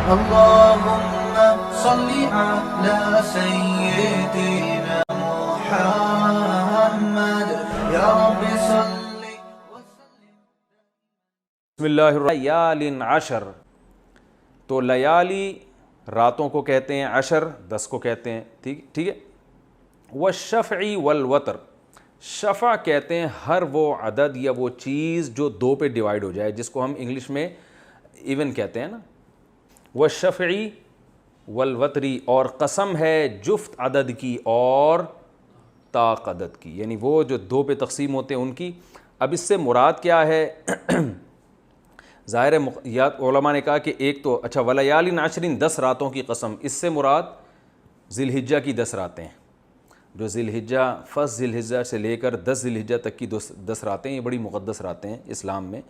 اللهم صل على سيدنا محمد یا رب صل وسلم. بسم اللہ الرحمن لیال عشر. تو لیالی راتوں کو کہتے ہیں، عشر 10 کو کہتے ہیں. ٹھیک ہے. والشفع والوتر، شفع کہتے ہیں ہر وہ عدد یا وہ چیز جو 2 پہ ڈیوائیڈ ہو جائے، جس کو ہم انگلش میں ایون کہتے ہیں نا. والشفع والوتری، اور قسم ہے جفت عدد کی اور طاق عدد کی، یعنی وہ جو 2 پہ تقسیم ہوتے ہیں ان کی. اب اس سے مراد کیا ہے؟ ظاہر ہے علماء نے کہا کہ ایک تو اچھا ولیال عشر 10 راتوں کی قسم، اس سے مراد ذی الحجہ کی 10 راتیں ہیں. جو ذی الحجہ فرسٹ ذی الحجہ سے لے کر 10 ذی الحجہ تک کی 10 راتیں، یہ بڑی مقدس راتیں ہیں اسلام میں،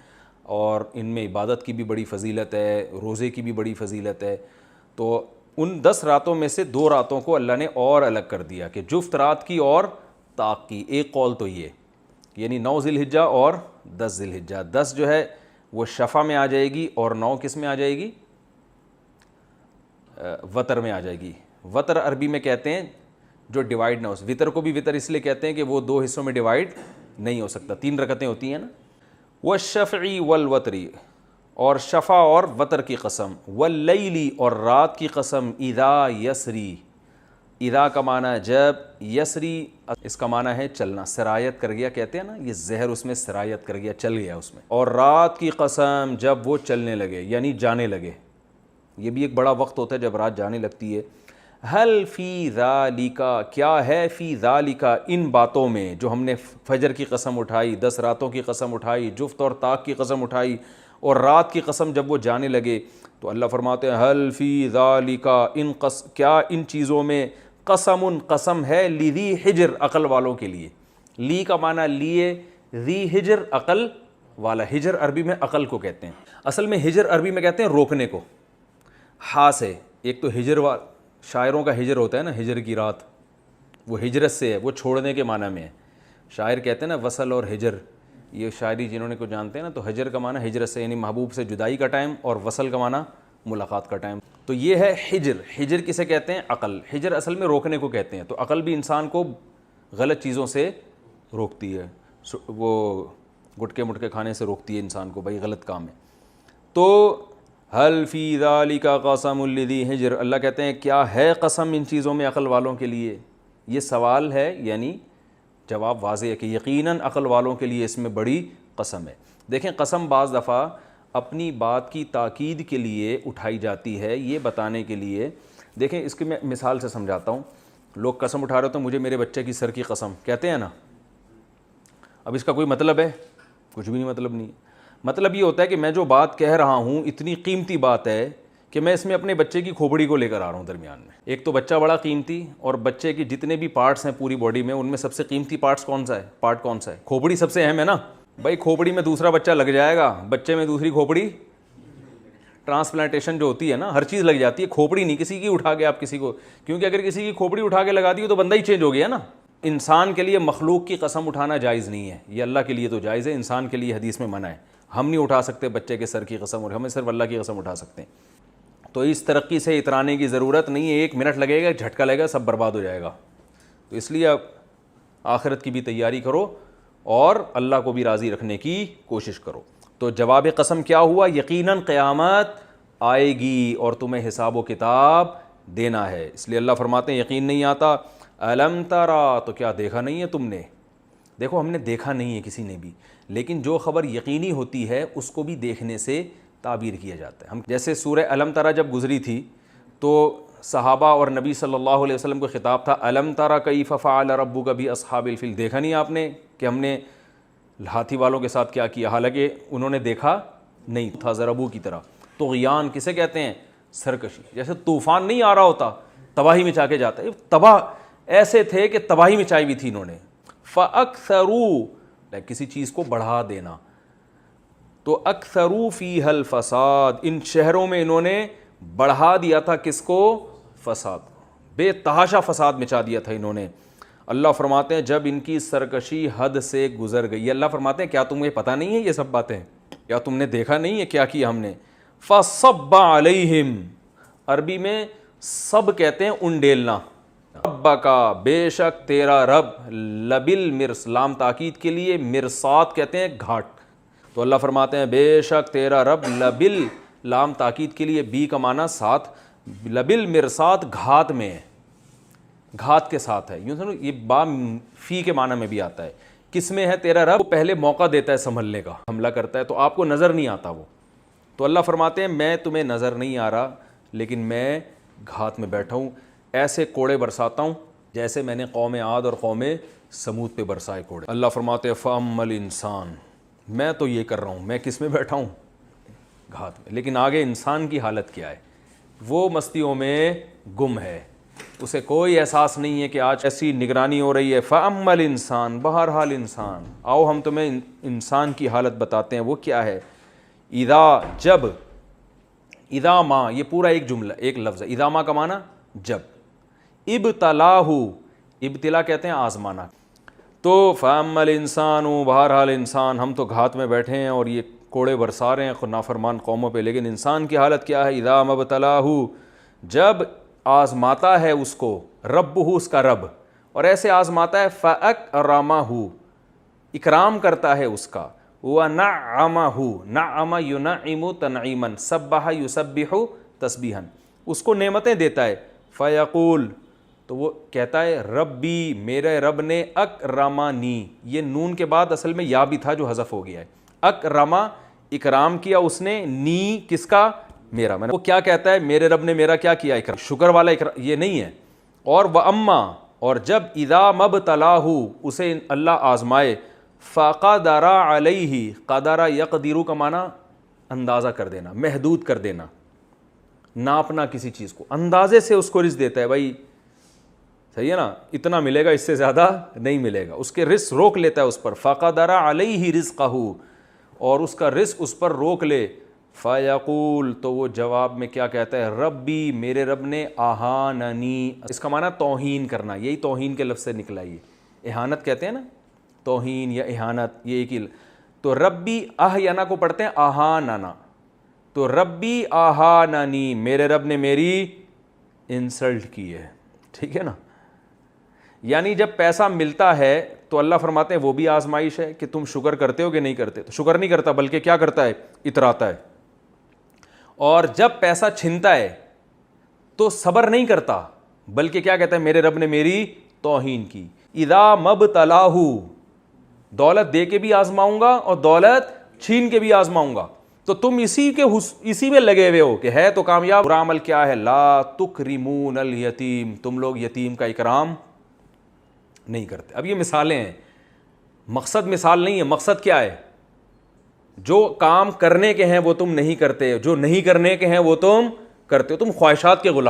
اور ان میں عبادت کی بھی بڑی فضیلت ہے، روزے کی بھی بڑی فضیلت ہے. تو ان 10 راتوں میں سے 2 راتوں کو اللہ نے اور الگ کر دیا کہ جفت رات کی اور طاق کی. ایک قول تو یہ، یعنی 9 ذی الحجہ اور 10 ذی الحجہ. 10 جو ہے وہ شفع میں آ جائے گی، اور 9 کس میں آ جائے گی؟ وتر میں آ جائے گی. وتر عربی میں کہتے ہیں جو ڈیوائیڈ نہ ہو. وطر کو بھی وطر اس لیے کہتے ہیں کہ وہ 2 حصوں میں ڈیوائیڈ نہیں ہو سکتا، 3 رکعتیں ہوتی ہیں نا. والشفع والوتری، اور شفع اور وتر کی قسم. واللیلی، اور رات کی قسم. اذا یسری، اذا کا معنی ہے جب، یسری اس کا معنی ہے چلنا، سرایت کر گیا کہتے ہیں نا، یہ زہر اس میں سرایت کر گیا، چل گیا اس میں. اور رات کی قسم جب وہ چلنے لگے، یعنی جانے لگے. یہ بھی ایک بڑا وقت ہوتا ہے جب رات جانے لگتی ہے. ہل فی ذالک، کیا ہے فی ذالک ان باتوں میں جو ہم نے فجر کی قسم اٹھائی، 10 راتوں کی قسم اٹھائی، جفت اور طاق کی قسم اٹھائی، اور رات کی قسم جب وہ جانے لگے، تو اللہ فرماتے ہیں ہل فی ذالک کیا ان چیزوں میں قسم ہے لذی حجر عقل والوں کے لیے. لی کا معنی لیے، ذی حجر عقل والا. حجر عربی میں عقل کو کہتے ہیں. اصل میں حجر عربی میں کہتے ہیں روکنے کو، ہا سے. ایک تو ہجر شاعروں کا ہجر ہوتا ہے نا، ہجر کی رات، وہ ہجرت سے ہے، وہ چھوڑنے کے معنی میں ہے. شاعر کہتے ہیں نا وصل اور ہجر، یہ شاعری جنہوں نے کو جانتے ہیں نا، تو ہجر کا معنی ہجرت سے، یعنی محبوب سے جدائی کا ٹائم، اور وصل کا معنی ملاقات کا ٹائم. تو یہ ہے ہجر. ہجر کسے کہتے ہیں؟ عقل. ہجر اصل میں روکنے کو کہتے ہیں. تو عقل بھی انسان کو غلط چیزوں سے روکتی ہے، وہ گٹکے مٹکے کھانے سے روکتی ہے انسان کو، بھائی غلط کام ہے. تو حل فی ذالک قسم لذی حجر، اللہ کہتے ہیں کیا ہے قسم ان چیزوں میں عقل والوں کے لیے. یہ سوال ہے، یعنی جواب واضح ہے کہ یقیناً عقل والوں کے لیے اس میں بڑی قسم ہے. دیکھیں قسم بعض دفعہ اپنی بات کی تاکید کے لیے اٹھائی جاتی ہے، یہ بتانے کے لیے. دیکھیں اس کی میں مثال سے سمجھاتا ہوں. لوگ قسم اٹھا رہے تو مجھے میرے بچے کی سر کی قسم کہتے ہیں نا. اب اس کا کوئی مطلب ہے؟ کچھ بھی نہیں مطلب نہیں. مطلب یہ ہوتا ہے کہ میں جو بات کہہ رہا ہوں اتنی قیمتی بات ہے کہ میں اس میں اپنے بچے کی کھوپڑی کو لے کر آ رہا ہوں درمیان میں. ایک تو بچہ بڑا قیمتی، اور بچے کی جتنے بھی پارٹس ہیں پوری باڈی میں، ان میں سب سے قیمتی پارٹ کون سا ہے؟ کھوپڑی سب سے اہم ہے نا. بھائی کھوپڑی میں دوسرا بچہ لگ جائے گا، بچے میں دوسری کھوپڑی، ٹرانسپلانٹیشن جو ہوتی ہے نا، ہر چیز لگ جاتی ہے، کھوپڑی نہیں کسی کی اٹھا کے آپ کسی کو، کیونکہ اگر کسی کی کھوپڑی اٹھا کے لگا دی تو بندہ ہی چینج ہو گیا نا. انسان کے لیے مخلوق کی قسم اٹھانا جائز نہیں ہے، یہ اللہ کے لیے تو جائز ہے، انسان کے لیے حدیث میں منع ہے. ہم نہیں اٹھا سکتے بچے کے سر کی قسم، اور ہمیں صرف اللہ کی قسم اٹھا سکتے ہیں. تو اس ترقی سے اترانے کی ضرورت نہیں ہے. 1 منٹ لگے گا، جھٹکا لگے گا، سب برباد ہو جائے گا. تو اس لیے آپ آخرت کی بھی تیاری کرو اور اللہ کو بھی راضی رکھنے کی کوشش کرو. تو جواب قسم کیا ہوا؟ یقیناً قیامت آئے گی اور تمہیں حساب و کتاب دینا ہے. اس لیے اللہ فرماتے ہیں یقین نہیں آتا. الم ترا، تو کیا دیکھا نہیں ہے تم نے؟ دیکھو ہم نے دیکھا نہیں ہے کسی نے بھی، لیکن جو خبر یقینی ہوتی ہے اس کو بھی دیکھنے سے تعبیر کیا جاتا ہے. ہم جیسے سورہ الم ترا جب گزری تھی تو صحابہ اور نبی صلی اللہ علیہ وسلم کو خطاب تھا، الم ترا کیف فعل ربک باصحاب الفیل، دیکھا نہیں آپ نے کہ ہم نے ہاتھی والوں کے ساتھ کیا کیا؟ حالانکہ انہوں نے دیکھا نہیں تھا. ضربو کی طرح. طغیان کسے کہتے ہیں؟ سرکشی. جیسے طوفان نہیں آ رہا ہوتا، تباہی مچا کے جاتا ہے. تباہ ایسے تھے کہ تباہی مچائی ہوئی تھی انہوں نے. فَأَكْثَرُوا، کسی چیز کو بڑھا دینا. تو اکثروا فیہا الفساد، ان شہروں میں انہوں نے بڑھا دیا تھا کس کو؟ فساد. بے تحاشا فساد مچا دیا تھا انہوں نے. اللہ فرماتے ہیں جب ان کی سرکشی حد سے گزر گئی، اللہ فرماتے ہیں کیا تمہیں پتہ نہیں ہے یہ سب باتیں؟ کیا تم نے دیکھا نہیں ہے کیا کیا ہم نے؟ فَصَبَّ عَلَيْهِمْ، عربی میں سب کہتے ہیں انڈیلنا. ربکا بے شک تیرا رب, لبل مرس لام تاکید کے لیے, مرصاد کہتے ہیں گھاٹ. تو اللہ فرماتے ہیں بے شک تیرا رب, لبل لام تاکید کے لیے, بی کا معنی ساتھ, لبل مرصاد گھات میں ہے, گھات کے ساتھ ہے. یوں سنو یہ با فی کے معنی میں بھی آتا ہے. کس میں ہے تیرا رب؟ پہلے موقع دیتا ہے سنبھلنے کا, حملہ کرتا ہے تو آپ کو نظر نہیں آتا وہ. تو اللہ فرماتے ہیں میں تمہیں نظر نہیں آ رہا لیکن میں گھات میں بیٹھا ہوں, ایسے کوڑے برساتا ہوں جیسے میں نے قوم عاد اور قوم سمود پہ برسائے کوڑے. اللہ فرماتے ہیں فَأَمَّا الْإِنسان, میں تو یہ کر رہا ہوں, میں کس میں بیٹھا ہوں؟ گھات میں. لیکن آگے انسان کی حالت کیا ہے؟ وہ مستیوں میں گم ہے, اسے کوئی احساس نہیں ہے کہ آج ایسی نگرانی ہو رہی ہے. فَأَمَّا الْإِنسان, بہرحال انسان. آؤ ہم تمہیں انسان کی حالت بتاتے ہیں, وہ کیا ہے. اذا جب, اذا ما یہ پورا ایک جملہ ایک لفظ ہے. اذا ما کا معنی جب, ابتلاہ, ابتلا کہتے ہیں آزمانا. تو فَأَمَّا الْإِنسَانُ, بہرحال انسان, ہم تو گھات میں بیٹھے ہیں اور یہ کوڑے برسا رہے ہیں نافرمان قوموں پہ, لیکن انسان کی حالت کیا ہے. اذا ما ابتلاہ, جب آزماتا ہے اس کو, ربہ اس کا رب, اور ایسے آزماتا ہے فَأَكْرَمَهُ, اکرام کرتا ہے اس کا, وَنَعَّمَهُ, نَعَّمَ يُنَعِّمُ تَنْعِيمًا, سَبَّحَ يُسَبِّحُ تسبیحًا, اس کو نعمتیں دیتا ہے. فَيَقُول, تو وہ کہتا ہے ربی, میرے رب نے, اکرمانی, یہ نون کے بعد اصل میں یا بھی تھا جو حذف ہو گیا ہے. اکرما, اکرام کیا اس نے, نی کس کا, میرا. میں نے وہ کیا کہتا ہے میرے رب نے میرا کیا کیا, اکرام, شکر والا اکرام, یہ نہیں ہے. اور وَأَمَّا, اور جب اذا مبتلاہ, اسے اللہ آزمائے, فَقَدَرَ عَلَيْهِ, قَدَرَ يَقْدِرُ کا معنی اندازہ کر دینا, محدود کر دینا, ناپنا کسی چیز کو, اندازے سے اس کو رزق دیتا ہے. بھائی صحیح ہے نا, اتنا ملے گا, اس سے زیادہ نہیں ملے گا, اس کے رزق روک لیتا ہے اس پر. فَقَدَرَ عَلَيْهِ رِزْقَهُ, اور اس کا رزق اس پر روک لے. فَيَقُول, تو وہ جواب میں کیا کہتا ہے, ربی, میرے رب نے, اہاننی, اس کا معنی توہین کرنا, یہی توہین کے لفظ سے نکلا, یہ اہانت کہتے ہیں نا, توہین یا اہانت یہ ایک ہی. تو ربی احینا کو پڑھتے ہیں اہاننا, تو ربی اہاننی, میرے رب نے میری انسلٹ کی ہے. ٹھیک ہے نا, یعنی جب پیسہ ملتا ہے تو اللہ فرماتے ہیں وہ بھی آزمائش ہے کہ تم شکر کرتے ہو کہ نہیں کرتے. تو شکر نہیں کرتا بلکہ کیا کرتا ہے, اتراتا ہے. اور جب پیسہ چھنتا ہے تو صبر نہیں کرتا بلکہ کیا کہتا ہے, میرے رب نے میری توہین کی. اذا مبتلاہ, دولت دے کے بھی آزماؤں گا اور دولت چھین کے بھی آزماؤں گا. تو تم اسی میں لگے ہوئے ہو کہ ہے تو کامیاب. برا عمل کیا ہے, لا تکرمون الیتیم, تم لوگ یتیم کا اکرام نہیں کرتے. اب یہ مثالیں ہیں, مقصد مثال نہیں ہے, مقصد کیا ہے, جو کام کرنے کے ہیں وہ تم نہیں کرتے, جو نہیں کرنے کے ہیں وہ تم کرتے ہو, تم خواہشات کے غلام.